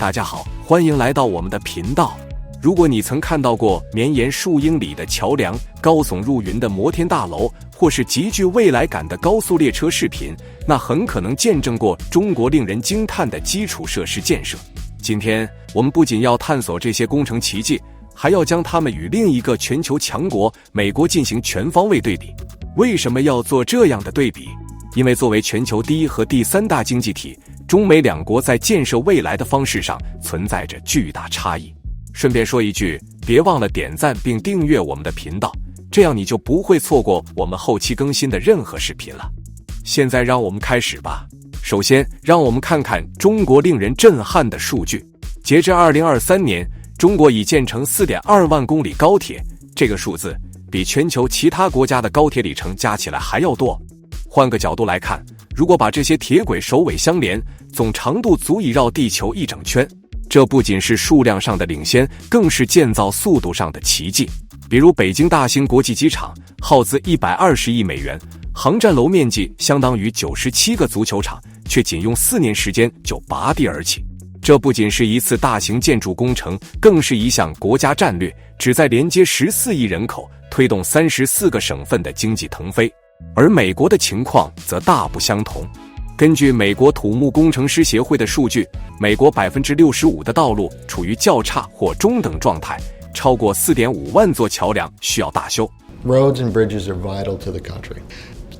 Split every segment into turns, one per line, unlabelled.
大家好，欢迎来到我们的频道。如果你曾看到过绵延数英里的桥梁、高耸入云的摩天大楼，或是极具未来感的高速列车视频，那很可能见证过中国令人惊叹的基础设施建设。今天我们不仅要探索这些工程奇迹，还要将它们与另一个全球强国美国进行全方位对比。为什么要做这样的对比？因为作为全球第一和第三大经济体，中美两国在建设未来的方式上存在着巨大差异。顺便说一句，别忘了点赞并订阅我们的频道，这样你就不会错过我们后期更新的任何视频了。现在让我们开始吧。首先，让我们看看中国令人震撼的数据。截至2023年，中国已建成 4.2 万公里高铁，这个数字比全球其他国家的高铁里程加起来还要多。换个角度来看，如果把这些铁轨首尾相连，总长度足以绕地球一整圈。这不仅是数量上的领先，更是建造速度上的奇迹。比如北京大兴国际机场耗资120亿美元，航站楼面积相当于97个足球场，却仅用4年时间就拔地而起。这不仅是一次大型建筑工程，更是一项国家战略，旨在连接14亿人口，推动34个省份的经济腾飞。而美国的情况则大不相同。根据美国土木工程师协会的数据，美国 65% 的道路处于较差或中等状态，超过 4.5 万座桥梁需要大修。
Roads and bridges are vital to the country.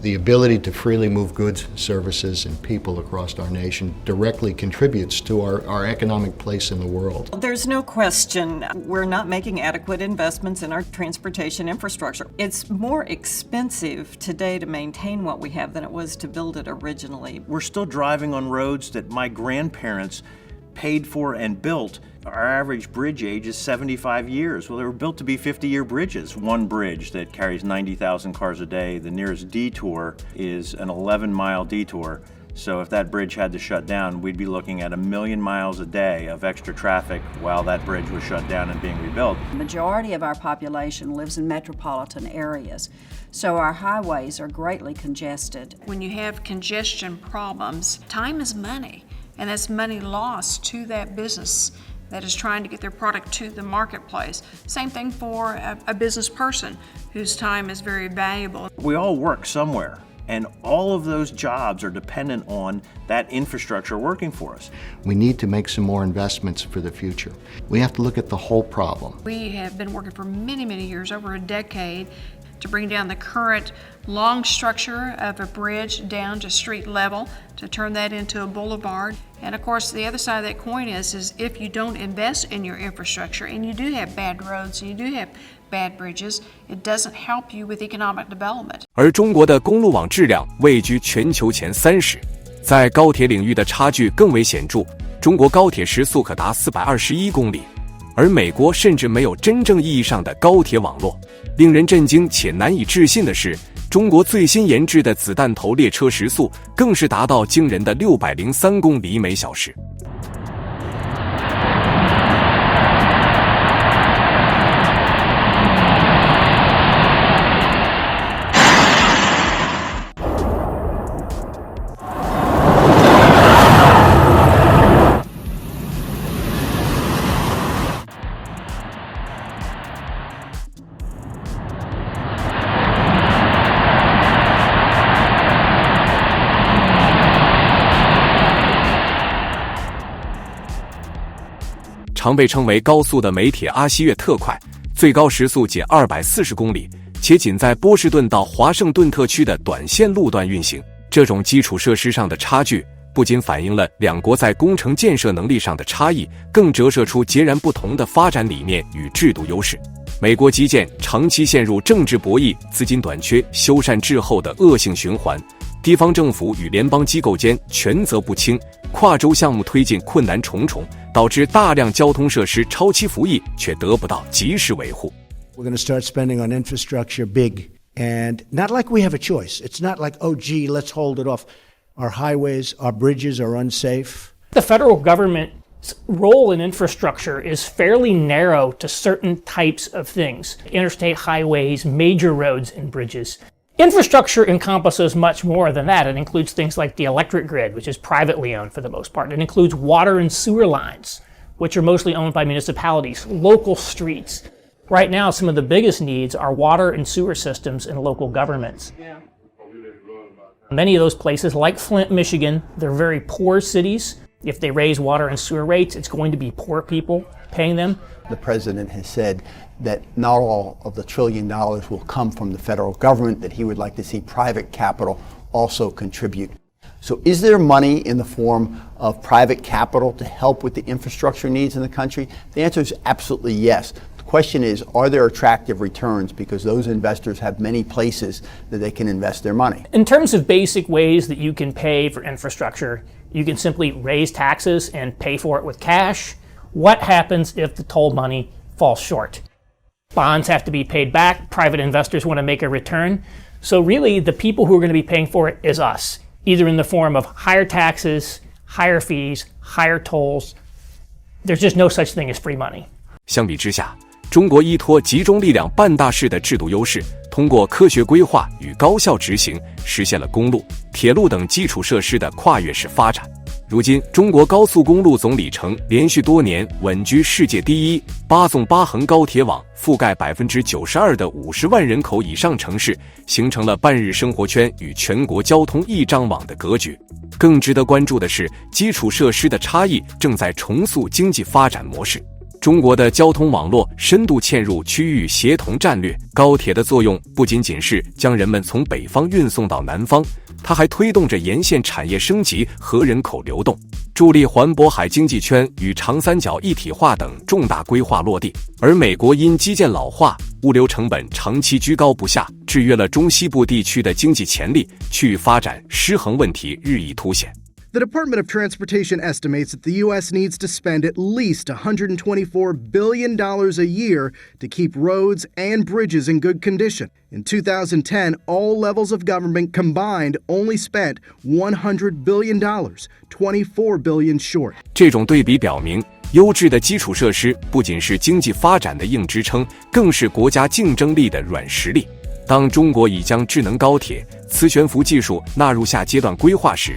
The ability to freely move goods, services, and people across our nation directly contributes to our economic place in the world.
There's no question we're not making adequate investments in our transportation infrastructure. It's more expensive today to maintain what we have than it was to build it originally.
We're still driving on roads that my grandparents paid for and built. Our average bridge age is 75 years. Well, they were built to be 50-year bridges. One bridge that carries 90,000 cars a day. The nearest detour is an 11-mile detour. So if that bridge had to shut down, we'd be looking at 1 million miles a day of extra traffic while that bridge was shut down and being rebuilt.
The majority of our population lives in metropolitan areas, so our highways are greatly congested.
When you have congestion problems, time is money, and that's money lost to that business that is trying to get their product to the marketplace. Same thing for a business person whose time is very valuable.
We all work somewhere, and all of those jobs are dependent on that infrastructure working for us.
We need to make some more investments for the future. We have to look at the whole problem.
We have been working for many, many years, over a decade, to bring down the current long structure of a bridge down to street level, to turn that into a boulevard. And of course, the other side of that coin is if you don't invest in your infrastructure, and you do have bad roads, and you do have bad bridges, it doesn't help you with economic development.
而中国的公路网质量位居全球前30，在高铁领域的差距更为显著。中国高铁时速可达421公里，而美国甚至没有真正意义上的高铁网络。令人震惊且难以置信的是，中国最新研制的子弹头列车时速更是达到惊人的603公里每小时。常被称为高速的美铁阿西越特快，最高时速仅240公里，且仅在波士顿到华盛顿特区的短线路段运行。这种基础设施上的差距，不仅反映了两国在工程建设能力上的差异，更折射出截然不同的发展理念与制度优势。美国基建长期陷入政治博弈、资金短缺、修缮滞后的恶性循环，地方政府与联邦机构间权责不清，跨州项目推进困难重重，导致大量交通设施超期服役却得不到及时维护。
We're going to start spending on infrastructure big, and not like we have a choice. It's not like, oh, gee, let's hold it off. Our highways, our bridges are unsafe.
The federal government's role in infrastructure is fairly narrow to certain types of things: interstate highways, major roads, and bridges. Infrastructure encompasses much more than that. It includes things like the electric grid, which is privately owned for the most part. It includes water and sewer lines. which are mostly owned by municipalities, local streets. Right now, some of the biggest needs are water and sewer systems in local governments. Many of those places, like Flint, Michigan, they're very poor cities. If they raise water and sewer rates, it's going to be poor people paying them.
The president has said that not all of the $1 trillion will come from the federal government, that he would like to see private capital also contribute. So is there money in the form of private capital to help with the infrastructure needs in the country? The answer is absolutely yes. The question is, are there attractive returns? Because those investors have many places that they can invest their money.
In terms of basic ways that you can pay for infrastructure, you can simply raise taxes and pay for it with cash. What happens if the toll money falls short? Bonds have to be paid back. Private investors want to make a return. So really, the people who are going to be paying for it is us, either in the form of higher taxes, higher fees, higher tolls. There's just no such thing as free money.
相比之下，中国依托集中力量办大事的制度优势，通过科学规划与高效执行，实现了公路、铁路等基础设施的跨越式发展。如今，中国高速公路总里程连续多年稳居世界第一，8纵8横高铁网覆盖92%的50万人口以上城市，形成了半日生活圈与全国交通一张网的格局。更值得关注的是，基础设施的差异正在重塑经济发展模式。中国的交通网络深度嵌入区域协同战略，高铁的作用不仅仅是将人们从北方运送到南方，它还推动着沿线产业升级和人口流动，助力环渤海经济圈与长三角一体化等重大规划落地。而美国因基建老化，物流成本长期居高不下，制约了中西部地区的经济潜力，区域发展失衡问题日益凸显。
The Department of Transportation estimates that the U.S. needs to spend at least $124 billion a year to keep roads and bridges in good condition. In 2010, all levels of government combined only spent $100 billion, $24 billion short.
这种对比表明，优质的基础设施不仅是经济发展的硬支撑，更是国家竞争力的软实力。当中国已将智能高铁、磁悬浮技术纳入下阶段规划时，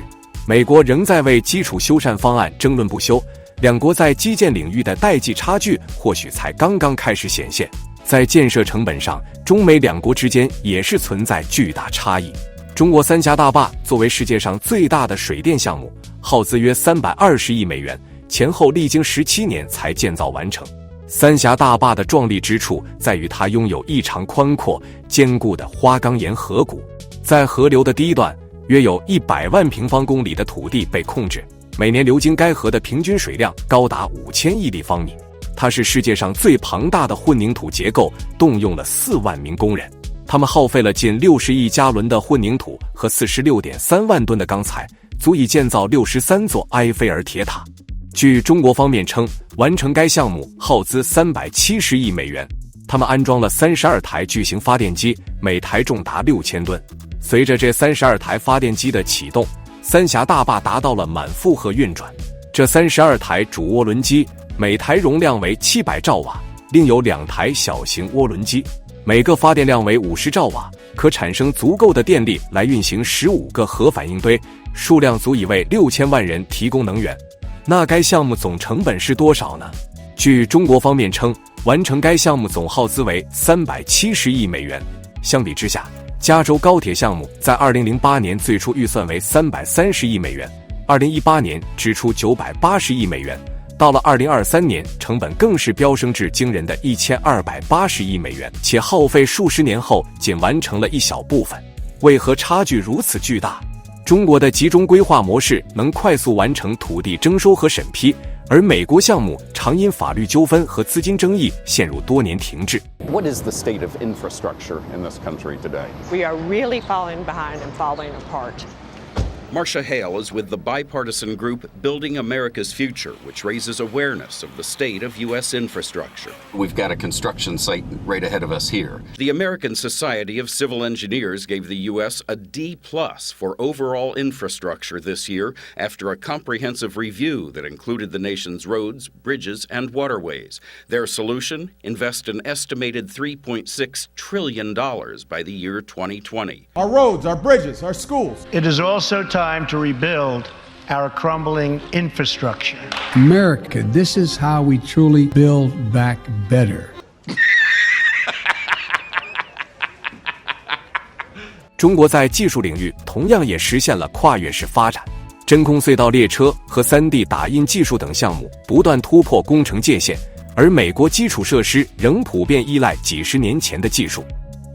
美国仍在为基础修缮方案争论不休，两国在基建领域的代际差距或许才刚刚开始显现。在建设成本上，中美两国之间也是存在巨大差异。中国三峡大坝作为世界上最大的水电项目，耗资约320亿美元，前后历经17年才建造完成。三峡大坝的壮丽之处在于它拥有异常宽阔、坚固的花岗岩河谷，在河流的第一段，约有100万平方公里的土地被控制，每年流经该河的平均水量高达5000亿立方米。它是世界上最庞大的混凝土结构，动用了4万名工人。他们耗费了近60亿加仑的混凝土和46.3万吨的钢材，足以建造63座埃菲尔铁塔。据中国方面称，完成该项目耗资370亿美元。他们安装了32台巨型发电机，每台重达6000吨。随着这32台发电机的启动，三峡大坝达到了满负荷运转。这32台主涡轮机每台容量为700兆瓦，另有2台小型涡轮机，每个发电量为50兆瓦，可产生足够的电力来运行15个核反应堆，数量足以为6000万人提供能源。那该项目总成本是多少呢？据中国方面称，完成该项目总耗资为370亿美元。相比之下，加州高铁项目在2008年最初预算为330亿美元，2018年支出980亿美元，到了2023年，成本更是飙升至惊人的1280亿美元，且耗费数十年后仅完成了一小部分。为何差距如此巨大？中国的集中规划模式能快速完成土地征收和审批，而美国项目常因法律纠纷和资金争议陷入多年停滞。
What is the state of infrastructure in this country today?
We are really falling behind and falling apart.
Marcia Hale is with the bipartisan group Building America's Future, which raises awareness of the state of U.S. infrastructure.
We've got a construction site right ahead of us here.
The American Society of Civil Engineers gave the U.S. a D+ for overall infrastructure this year after a comprehensive review that included the nation's roads, bridges, and waterways. Their solution? Invest an estimated $3.6 trillion by the year 2020.
Our roads, our bridges, our schools.
It is also time to rebuild our crumbling infrastructure.
America, this is how we truly build back better.
中国在技术领域同样也实现了跨越式发展，真空隧道列车和 3D 打印技术等项目不断突破工程界限，而美国基础设施仍普遍依赖几十年前的技术。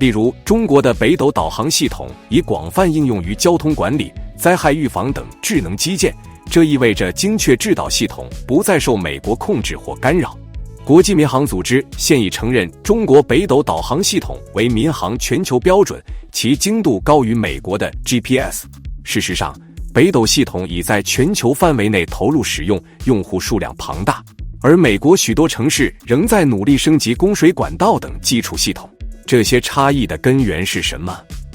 例如，中国的北斗导航系统已广泛应用于交通管理、灾害预防等智能基建，这意味着精确制导系统不再受美国控制或干扰。国际民航组织现已承认中国北斗导航系统为民航全球标准，其精度高于美国的 GPS。事实上，北斗系统已在全球范围内投入使用，用户数量庞大，而美国许多城市仍在努力升级供水管道等基础系统。这些差异的根源是什么？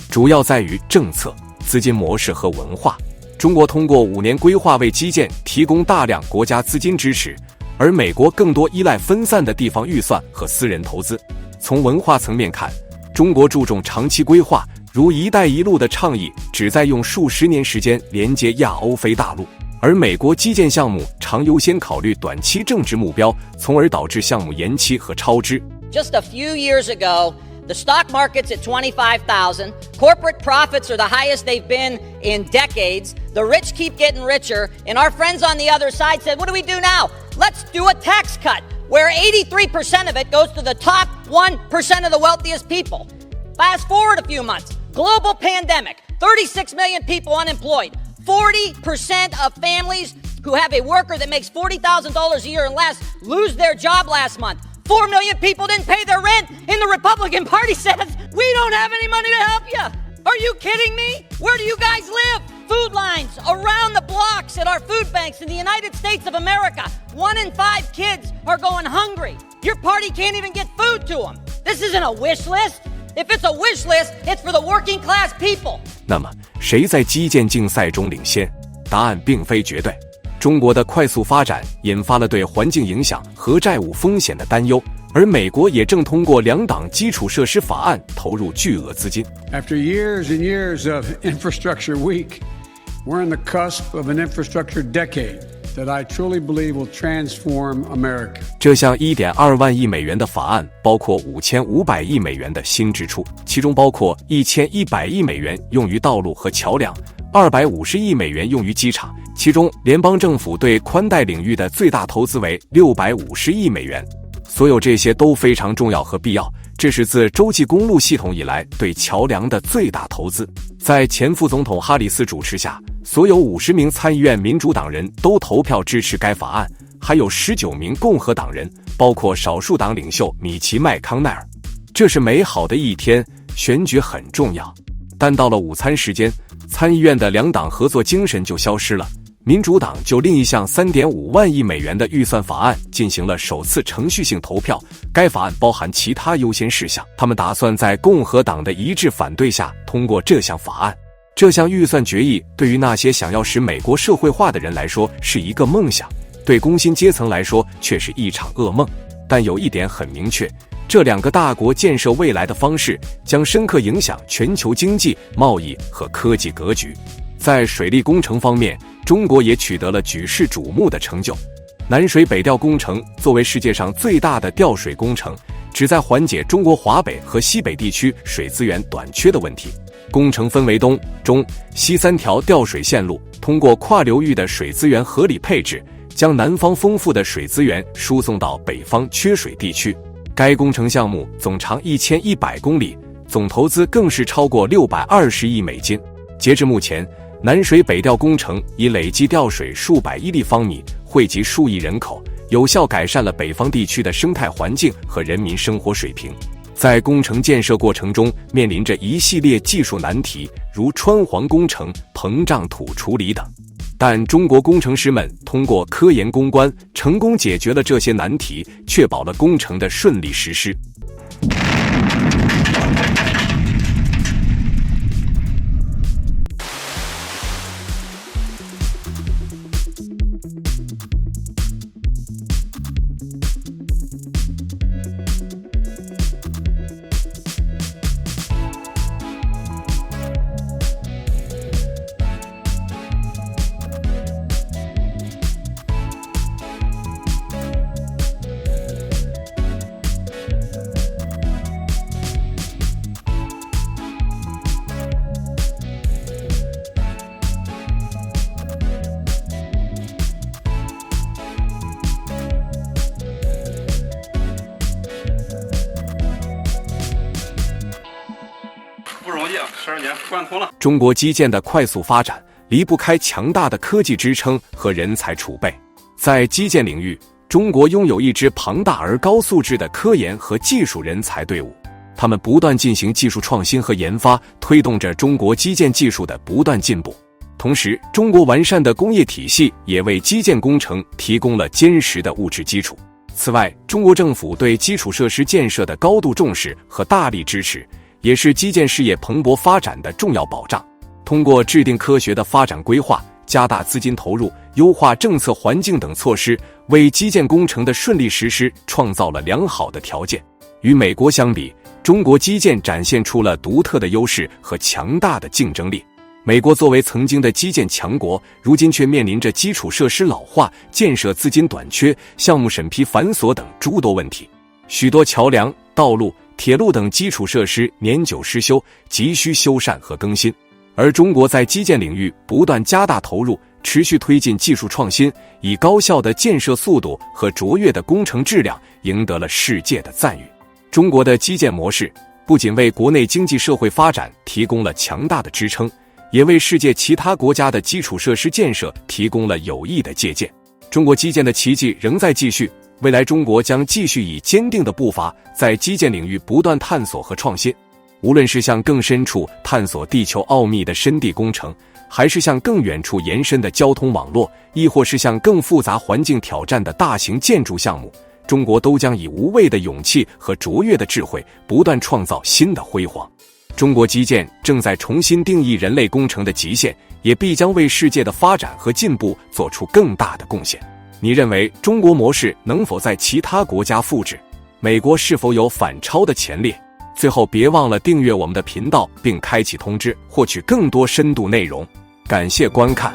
主要在于政策、资金模式和文化。中国通过5年规划为基建提供大量国家资金支持，而美国更多依赖分散的地方预算和私人投资。从文化层面看，中国注重长期规划，如“一带一路”的倡议旨在用数十年时间连接亚欧非大陆，而美国基建项目常优先考虑短期政治目标，从而导致项目延期和超支。
Just a few years ago, the stock market's at 25,000. Corporate profits are the highest they've been in decades. The rich keep getting richer. And our friends on the other side said, what do we do now? Let's do a tax cut where 83% of it goes to the top 1% of the wealthiest people. Fast forward a few months. Global pandemic. 36 million people unemployed. 40% of families who have a worker that makes $40,000 a year and less lose their job last month. 4 million people didn't pay their rent, and the Republican Party says, we don't have any money to help you. Are you kidding me? Where do you guys live? Food lines around the blocks at our food banks in the United States of America. 1 in 5 kids are going hungry. Your party can't even get food to them. This isn't a wish list. If it's a wish list, it's for the working class people.
那么，谁在基建竞赛中领先？答案并非绝对。中国的快速发展引发了对环境影响和债务风险的担忧，而美国也正通过2档基础设施法案投入巨额资金。
After years and years of infrastructure week, we're on the cusp of an infrastructure decade that I truly believe will transform America.
这项1.2万亿美元的法案包括5500亿美元的新支出，其中包括1100亿美元用于道路和桥梁，250亿美元用于机场。其中，联邦政府对宽带领域的最大投资为650亿美元。所有这些都非常重要和必要，这是自洲际公路系统以来对桥梁的最大投资。在前副总统哈里斯主持下，所有50名参议院民主党人都投票支持该法案，还有19名共和党人，包括少数党领袖米奇·麦康奈尔。这是美好的一天，选举很重要。但到了午餐时间，参议院的2党合作精神就消失了。民主党就另一项3.5万亿美元的预算法案进行了首次程序性投票，该法案包含其他优先事项，他们打算在共和党的一致反对下通过这项法案。这项预算决议对于那些想要使美国社会化的人来说是一个梦想，对工薪阶层来说却是一场噩梦。但有一点很明确，这2个大国建设未来的方式将深刻影响全球经济、贸易和科技格局。在水利工程方面，中国也取得了举世瞩目的成就。南水北调工程作为世界上最大的调水工程，旨在缓解中国华北和西北地区水资源短缺的问题。工程分为东、中、西3条调水线路，通过跨流域的水资源合理配置，将南方丰富的水资源输送到北方缺水地区。该工程项目总长1100公里，总投资更是超过620亿美金。截至目前，南水北调工程已累计调水数百亿立方米，惠及数亿人口，有效改善了北方地区的生态环境和人民生活水平。在工程建设过程中，面临着一系列技术难题，如穿黄工程、膨胀土处理等。但中国工程师们通过科研攻关，成功解决了这些难题，确保了工程的顺利实施。
72年贯通了。
中国基建的快速发展离不开强大的科技支撑和人才储备。在基建领域，中国拥有一支庞大而高素质的科研和技术人才队伍，他们不断进行技术创新和研发，推动着中国基建技术的不断进步。同时，中国完善的工业体系也为基建工程提供了坚实的物质基础。此外，中国政府对基础设施建设的高度重视和大力支持，也是基建事业蓬勃发展的重要保障。通过制定科学的发展规划，加大资金投入，优化政策环境等措施，为基建工程的顺利实施创造了良好的条件。与美国相比，中国基建展现出了独特的优势和强大的竞争力。美国作为曾经的基建强国，如今却面临着基础设施老化、建设资金短缺、项目审批繁琐等诸多问题。许多桥梁、道路、铁路等基础设施年久失修，急需修缮和更新。而中国在基建领域不断加大投入，持续推进技术创新，以高效的建设速度和卓越的工程质量赢得了世界的赞誉。中国的基建模式不仅为国内经济社会发展提供了强大的支撑，也为世界其他国家的基础设施建设提供了有益的借鉴。中国基建的奇迹仍在继续，未来中国将继续以坚定的步伐在基建领域不断探索和创新。无论是向更深处探索地球奥秘的深地工程，还是向更远处延伸的交通网络，亦或是向更复杂环境挑战的大型建筑项目，中国都将以无畏的勇气和卓越的智慧不断创造新的辉煌。中国基建正在重新定义人类工程的极限，也必将为世界的发展和进步做出更大的贡献。你认为中国模式能否在其他国家复制？美国是否有反超的潜力？最后别忘了订阅我们的频道并开启通知，获取更多深度内容。感谢观看。